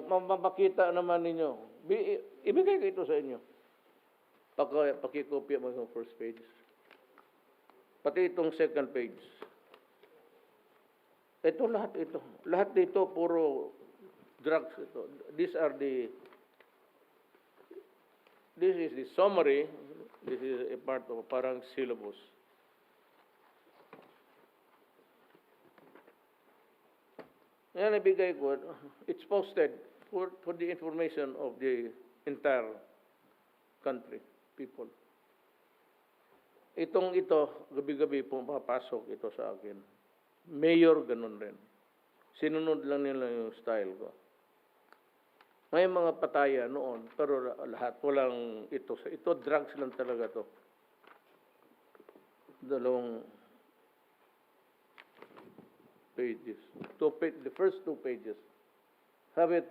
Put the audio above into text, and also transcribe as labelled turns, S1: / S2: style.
S1: mapakita naman ninyo. Ibigay ko ito sa inyo. Pakikopya mo yung first page. Pati itong second page. Ito lahat ito. Lahat dito puro drugs ito. This is the summary. This is a part of parang syllabus. Yan ibigay ko. It's posted for the information of the entire country, people. Ito, gabi-gabi pumapasok ito sa akin. Mayor, ganun rin. Sinunod lang nila yung style ko. May mga pataya noon, pero lahat, walang ito. Ito, drugs lang talaga to. Dalawang pages. The first two pages. Have it